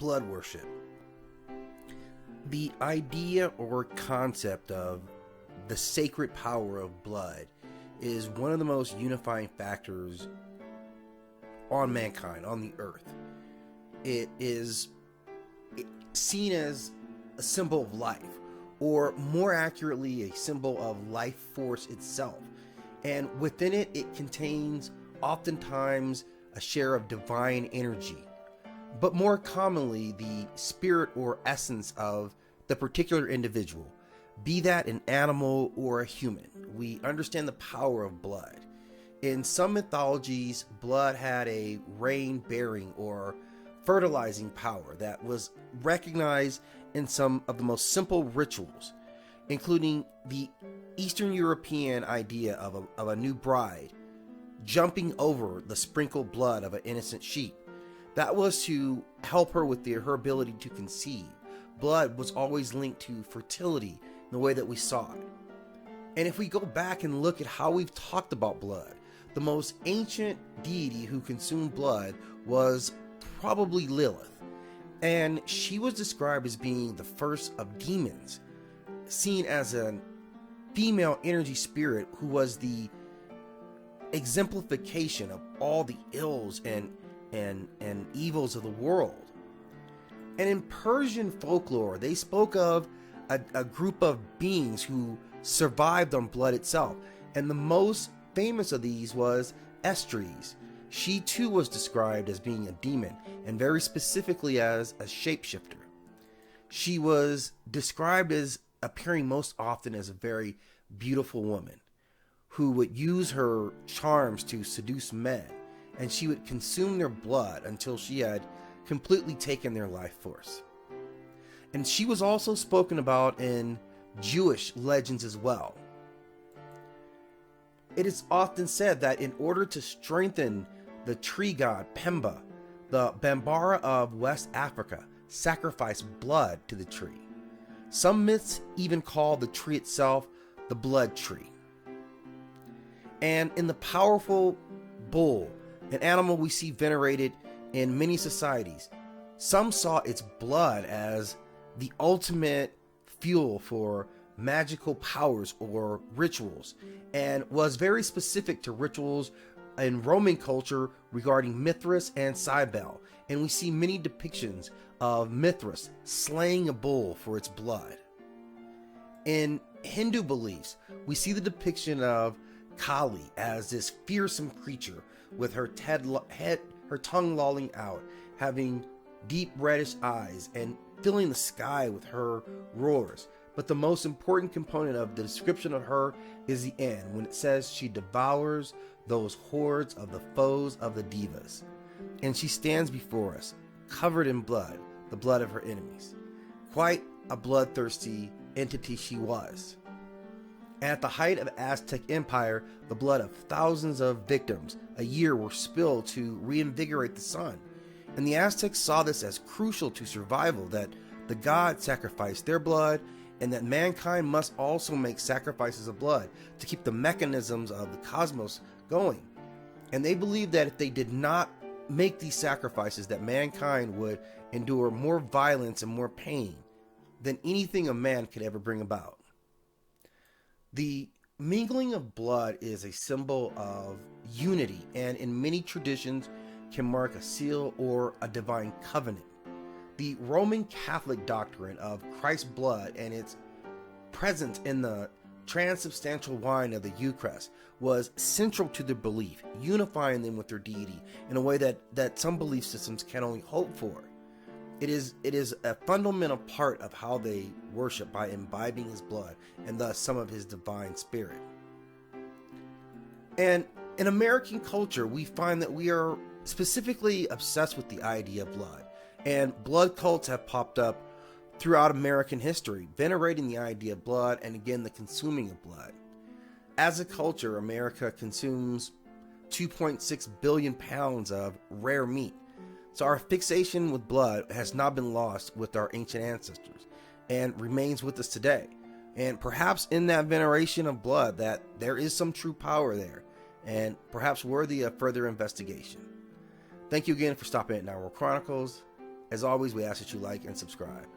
blood worship. The idea or concept of the sacred power of blood is one of the most unifying factors on mankind, on the earth. It is seen as a symbol of life, or more accurately, a symbol of life force itself. And within it, it contains oftentimes a share of divine energy, but more commonly the spirit or essence of the particular individual, be that an animal or a human. We understand the power of blood. In some mythologies, blood had a rain-bearing or fertilizing power that was recognized in some of the most simple rituals, including the Eastern European idea of a new bride jumping over the sprinkled blood of an innocent sheep. That was to help her with her ability to conceive. Blood was always linked to fertility in the way that we saw it. And if we go back and look at how we've talked about blood, the most ancient deity who consumed blood was probably Lilith. And she was described as being the first of demons, seen as a female energy spirit who was the exemplification of all the ills and evils of the world. And in Persian folklore, they spoke of a group of beings who survived on blood itself. And the most famous of these was Estries. She too was described as being a demon, and very specifically as a shapeshifter. She was described as appearing most often as a very beautiful woman who would use her charms to seduce men, and she would consume their blood until she had completely taken their life force. And she was also spoken about in Jewish legends as well. It is often said that in order to strengthen the tree god Pemba, the Bambara of West Africa sacrificed blood to the tree. Some myths even call the tree itself the blood tree. And in the powerful bull, an animal we see venerated in many societies, some saw its blood as the ultimate fuel for magical powers or rituals, and was very specific to rituals in Roman culture regarding Mithras and Cybele. And we see many depictions of Mithras slaying a bull for its blood. In Hindu beliefs, we see the depiction of Kali as this fearsome creature with her tongue lolling out, having deep reddish eyes, and filling the sky with her roars. But the most important component of the description of her is the end, when it says she devours those hordes of the foes of the devas. And she stands before us, covered in blood, the blood of her enemies. Quite a bloodthirsty entity she was. And at the height of Aztec Empire, the blood of thousands of victims a year were spilled to reinvigorate the sun. And the Aztecs saw this as crucial to survival, that the gods sacrificed their blood, and that mankind must also make sacrifices of blood to keep the mechanisms of the cosmos going. And they believed that if they did not make these sacrifices, that mankind would endure more violence and more pain than anything a man could ever bring about. The mingling of blood is a symbol of unity, and in many traditions can mark a seal or a divine covenant. The Roman Catholic doctrine of Christ's blood and its presence in the transubstantial wine of the Eucharist was central to their belief, unifying them with their deity in a way that some belief systems can only hope for. It is a fundamental part of how they worship, by imbibing his blood and thus some of his divine spirit. And in American culture, we find that we are specifically obsessed with the idea of blood. And blood cults have popped up throughout American history, venerating the idea of blood and again the consuming of blood. As a culture, America consumes 2.6 billion pounds of rare meat. So our fixation with blood has not been lost with our ancient ancestors and remains with us today. And perhaps in that veneration of blood that there is some true power there, and perhaps worthy of further investigation. Thank you again for stopping at Now World Chronicles. As always, we ask that you like and subscribe.